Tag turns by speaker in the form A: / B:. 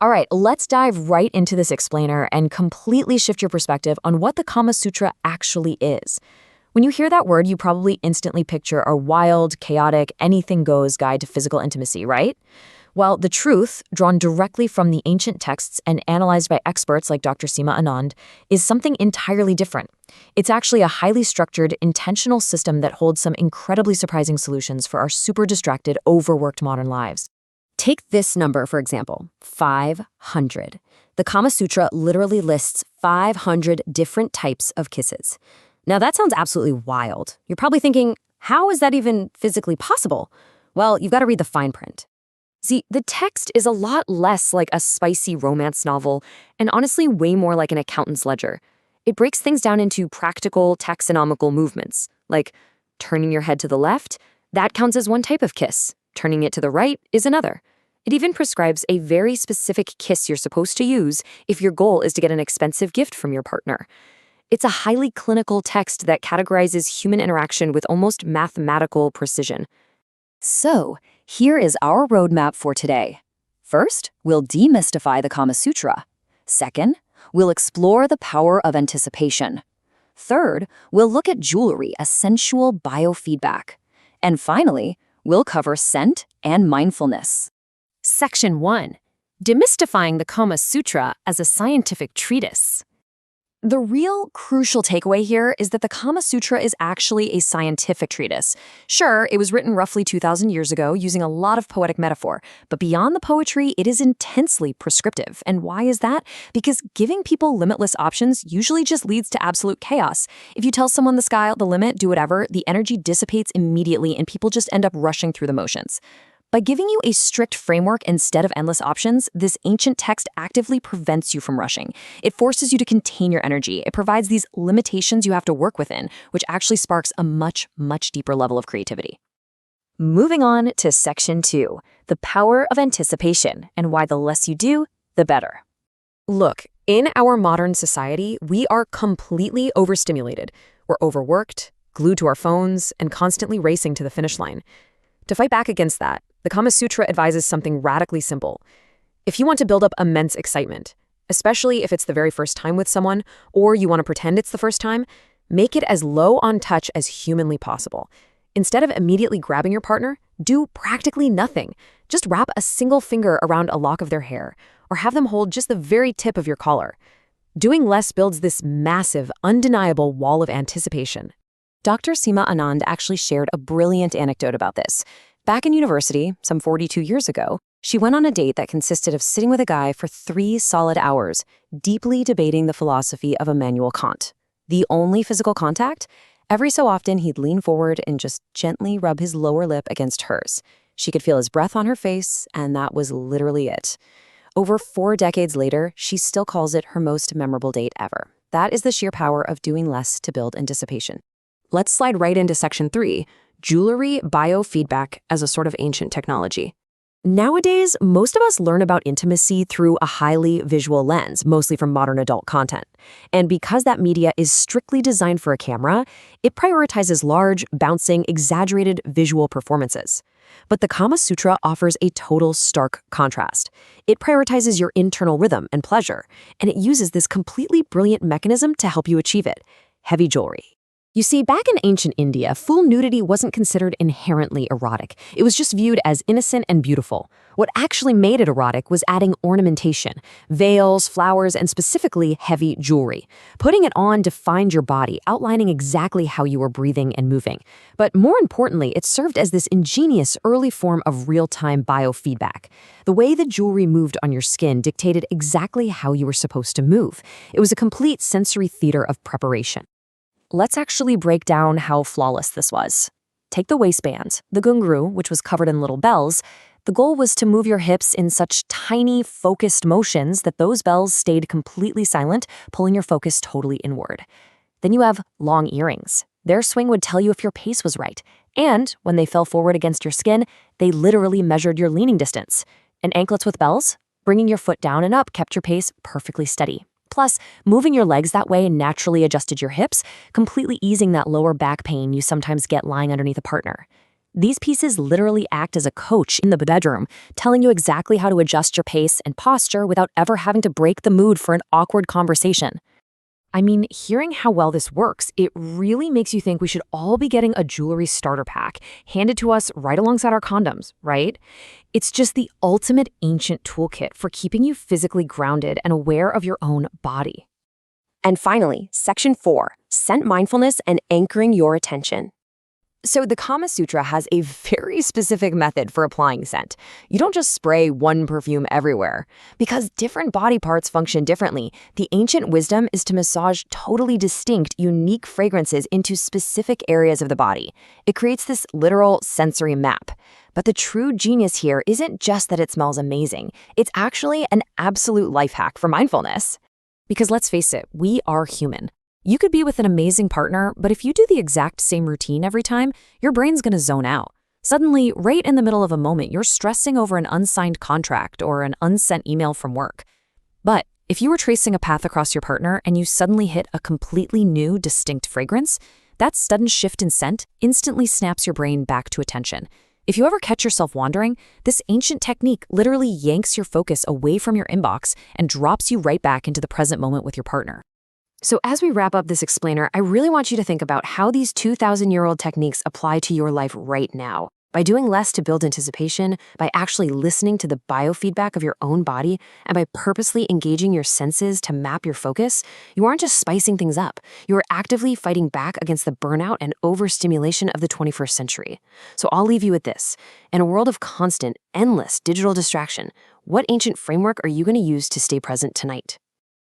A: All right, let's dive right into this explainer and completely shift your perspective on what the Kama Sutra actually is. When you hear that word, you probably instantly picture a wild, chaotic, anything-goes guide to physical intimacy, right? Well, the truth, drawn directly from the ancient texts and analyzed by experts like Dr. Seema Anand, is something entirely different. It's actually a highly structured, intentional system that holds some incredibly surprising solutions for our super distracted, overworked modern lives. Take this number, for example, 500. The Kama Sutra literally lists 500 different types of kisses. Now, that sounds absolutely wild. You're probably thinking, how is that even physically possible? Well, you've got to read the fine print. See, the text is a lot less like a spicy romance novel and honestly way more like an accountant's ledger. It breaks things down into practical taxonomical movements, like turning your head to the left, that counts as one type of kiss. Turning it to the right is another. It even prescribes a very specific kiss you're supposed to use if your goal is to get an expensive gift from your partner. It's a highly clinical text that categorizes human interaction with almost mathematical precision. So, here is our roadmap for today. First, we'll demystify the Kama Sutra. Second, we'll explore the power of anticipation. Third, we'll look at jewelry as sensual biofeedback. And finally, we'll cover scent and mindfulness. Section 1. Demystifying the Kama Sutra as a scientific treatise. The real crucial takeaway here is that the Kama Sutra is actually a scientific treatise. Sure, it was written roughly 2,000 years ago using a lot of poetic metaphor, but beyond the poetry, it is intensely prescriptive. And why is that? Because giving people limitless options usually just leads to absolute chaos. If you tell someone the sky, the limit, do whatever, the energy dissipates immediately and people just end up rushing through the motions. By giving you a strict framework instead of endless options, this ancient text actively prevents you from rushing. It forces you to contain your energy. It provides these limitations you have to work within, which actually sparks a much, much deeper level of creativity. Moving on to Section 2, the power of anticipation and why the less you do, the better. Look, in our modern society, we are completely overstimulated. We're overworked, glued to our phones, and constantly racing to the finish line. To fight back against that, the Kama Sutra advises something radically simple. If you want to build up immense excitement, especially if it's the very first time with someone, or you want to pretend it's the first time, make it as low on touch as humanly possible. Instead of immediately grabbing your partner, do practically nothing. Just wrap a single finger around a lock of their hair, or have them hold just the very tip of your collar. Doing less builds this massive, undeniable wall of anticipation. Dr. Seema Anand actually shared a brilliant anecdote about this. Back in university, some 42 years ago, she went on a date that consisted of sitting with a guy for 3 solid hours, deeply debating the philosophy of Immanuel Kant. The only physical contact? Every so often, he'd lean forward and just gently rub his lower lip against hers. She could feel his breath on her face, and that was literally it. Over 4 decades later, she still calls it her most memorable date ever. That is the sheer power of doing less to build anticipation. Let's slide right into Section 3, jewelry biofeedback as a sort of ancient technology. Nowadays, most of us learn about intimacy through a highly visual lens, mostly from modern adult content. And because that media is strictly designed for a camera, it prioritizes large, bouncing, exaggerated visual performances. But the Kama Sutra offers a total stark contrast. It prioritizes your internal rhythm and pleasure, and it uses this completely brilliant mechanism to help you achieve it: heavy jewelry. You see, back in ancient India, full nudity wasn't considered inherently erotic. It was just viewed as innocent and beautiful. What actually made it erotic was adding ornamentation, veils, flowers, and specifically heavy jewelry. Putting it on defined your body, outlining exactly how you were breathing and moving. But more importantly, it served as this ingenious early form of real-time biofeedback. The way the jewelry moved on your skin dictated exactly how you were supposed to move. It was a complete sensory theater of preparation. Let's actually break down how flawless this was. Take the waistband, the gungru, which was covered in little bells. The goal was to move your hips in such tiny, focused motions that those bells stayed completely silent, pulling your focus totally inward. Then you have long earrings. Their swing would tell you if your pace was right. And when they fell forward against your skin, they literally measured your leaning distance. And anklets with bells, bringing your foot down and up, kept your pace perfectly steady. Plus, moving your legs that way naturally adjusted your hips, completely easing that lower back pain you sometimes get lying underneath a partner. These pieces literally act as a coach in the bedroom, telling you exactly how to adjust your pace and posture without ever having to break the mood for an awkward conversation. I mean, hearing how well this works, it really makes you think we should all be getting a jewelry starter pack handed to us right alongside our condoms, right? It's just the ultimate ancient toolkit for keeping you physically grounded and aware of your own body.
B: And finally, Section 4, Scent Mindfulness and Anchoring Your Attention.
A: So the Kama Sutra has a very specific method for applying scent. You don't just spray one perfume everywhere. Because different body parts function differently, the ancient wisdom is to massage totally distinct, unique fragrances into specific areas of the body. It creates this literal sensory map. But the true genius here isn't just that it smells amazing. It's actually an absolute life hack for mindfulness. Because let's face it, we are human. You could be with an amazing partner, but if you do the exact same routine every time, your brain's gonna zone out. Suddenly, right in the middle of a moment, you're stressing over an unsigned contract or an unsent email from work. But if you were tracing a path across your partner and you suddenly hit a completely new, distinct fragrance, that sudden shift in scent instantly snaps your brain back to attention. If you ever catch yourself wandering, this ancient technique literally yanks your focus away from your inbox and drops you right back into the present moment with your partner. So as we wrap up this explainer, I really want you to think about how these 2,000-year-old techniques apply to your life right now. By doing less to build anticipation, by actually listening to the biofeedback of your own body, and by purposely engaging your senses to map your focus, you aren't just spicing things up. You are actively fighting back against the burnout and overstimulation of the 21st century. So I'll leave you with this. In a world of constant, endless digital distraction, what ancient framework are you going to use to stay present tonight?